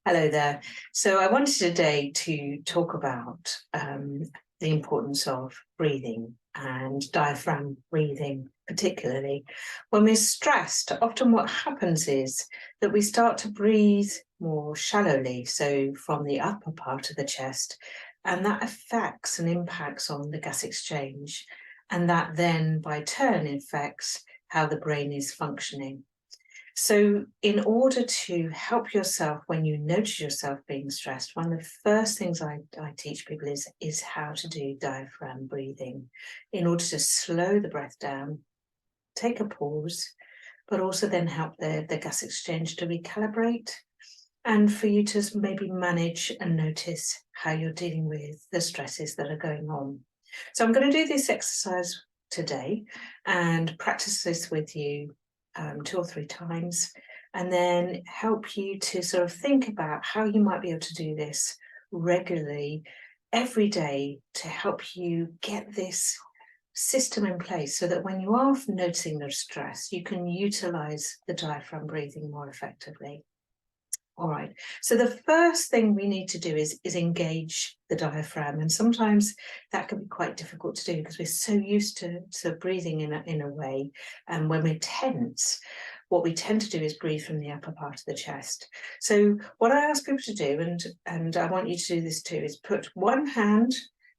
Hello there. So I wanted today to talk about the importance of breathing and diaphragm breathing, particularly. When we're stressed, often what happens is that we start to breathe more shallowly, so from the upper part of the chest, and that affects and impacts on the gas exchange. And that then, by turn, affects how the brain is functioning. So, in order to help yourself when you notice yourself being stressed, one of the first things I teach people is how to do diaphragm breathing in order to slow the breath down, take a pause, but also then help the gas exchange to recalibrate and for you to maybe manage and notice how you're dealing with the stresses that are going on. So, I'm going to do this exercise today and practice this with you 2 or 3 times, and then help you to sort of think about how you might be able to do this regularly every day to help you get this system in place so that when you are noticing the stress, you can utilize the diaphragm breathing more effectively. All right, so the first thing we need to do is engage the diaphragm, and sometimes that can be quite difficult to do because we're so used to breathing in a way, and when we're tense, what we tend to do is breathe from the upper part of the chest. So what I ask people to do, and I want you to do this too, is put one hand,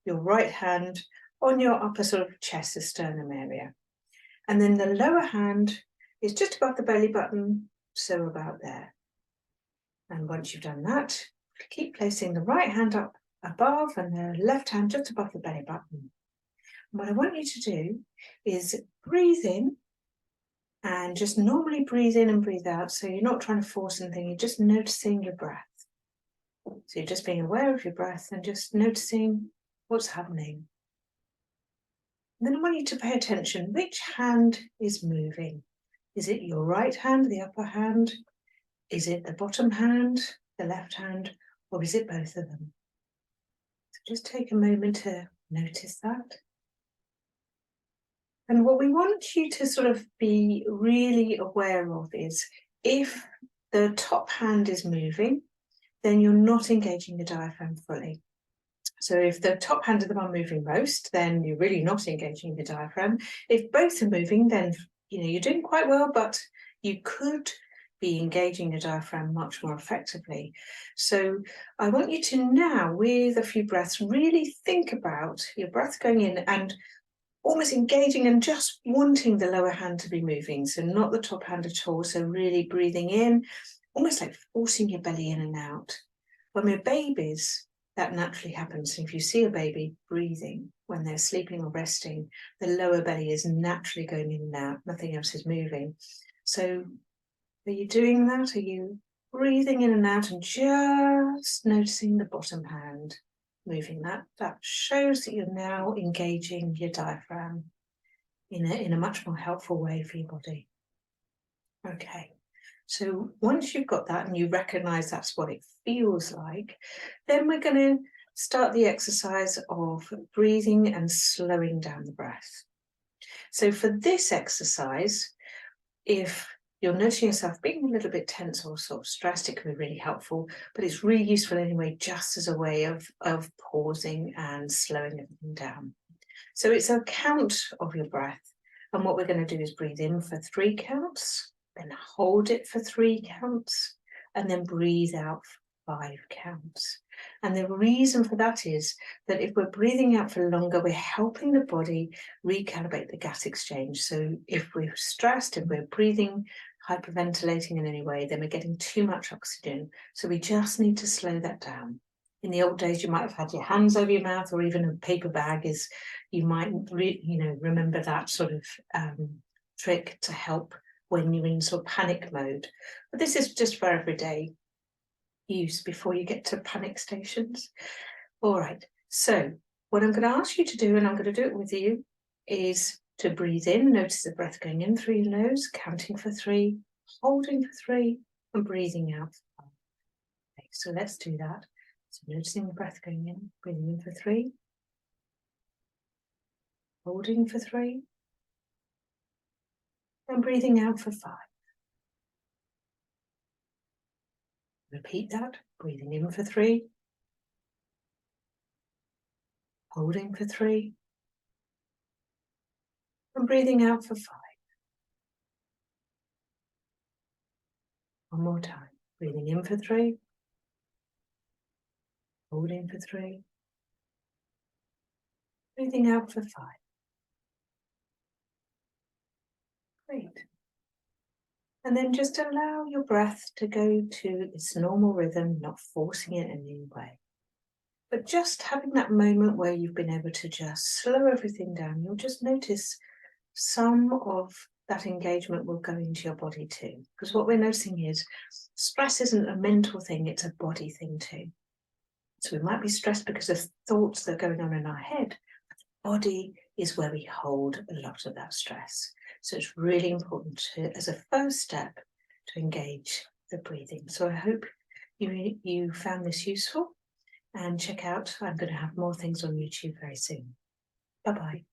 your right hand, on your upper sort of chest, the sternum area, and then the lower hand is just above the belly button, so about there. And once you've done that, keep placing the right hand up above and the left hand just above the belly button. And what I want you to do is breathe in and just normally breathe in and breathe out. So you're not trying to force anything, you're just noticing your breath. So you're just being aware of your breath and just noticing what's happening. And then I want you to pay attention, which hand is moving? Is it your right hand, the upper hand? Is it the bottom hand, the left hand, or is it both of them? So just take a moment to notice that. And what we want you to sort of be really aware of is if the top hand is moving, then you're not engaging the diaphragm fully. So if the top hand is the one moving most, then you're really not engaging the diaphragm. If both are moving, then you're doing quite well, but you could be engaging the diaphragm much more effectively. So I want you to now, with a few breaths, really think about your breath going in and almost engaging and just wanting the lower hand to be moving. So not the top hand at all. So really breathing in, almost like forcing your belly in and out. When we're babies, that naturally happens. If you see a baby breathing when they're sleeping or resting, the lower belly is naturally going in and out. Nothing else is moving. So are you doing that? Are you breathing in and out and just noticing the bottom hand moving? That shows that you're now engaging your diaphragm in a much more helpful way for your body. Okay, so once you've got that and you recognize that's what it feels like, then we're going to start the exercise of breathing and slowing down the breath. So for this exercise, if you're noticing yourself being a little bit tense or sort of stressed, it can be really helpful, but it's really useful anyway, just as a way of pausing and slowing everything down. So it's a count of your breath. And what we're going to do is breathe in for 3 counts, then hold it for 3 counts, and then breathe out for 5 counts. And the reason for that is that if we're breathing out for longer, we're helping the body recalibrate the gas exchange. So if we're stressed, if we're breathing, hyperventilating in any way, then we're getting too much oxygen. So we just need to slow that down. In the old days, you might have had your hands over your mouth, or even a paper bag is, you might remember that sort of trick to help when you're in sort of panic mode. But this is just for everyday use before you get to panic stations. All right, so what I'm going to ask you to do, and I'm going to do it with you, is to breathe in, notice the breath going in through your nose, counting for 3, holding for 3, and breathing out for 5. Okay, so let's do that. So noticing the breath going in, breathing in for 3, holding for 3, and breathing out for 5. Repeat that, breathing in for 3, holding for 3, and breathing out for 5. One more time, breathing in for 3, holding for 3, breathing out for 5. Great. And then just allow your breath to go to its normal rhythm, not forcing it in any way. But just having that moment where you've been able to just slow everything down, you'll just notice some of that engagement will go into your body too. Because what we're noticing is stress isn't a mental thing, it's a body thing too. So we might be stressed because of thoughts that are going on in our head. Body is where we hold a lot of that stress. So it's really important to, as a first step, to engage the breathing. So I hope you found this useful, and check out, I'm going to have more things on YouTube very soon. Bye-bye.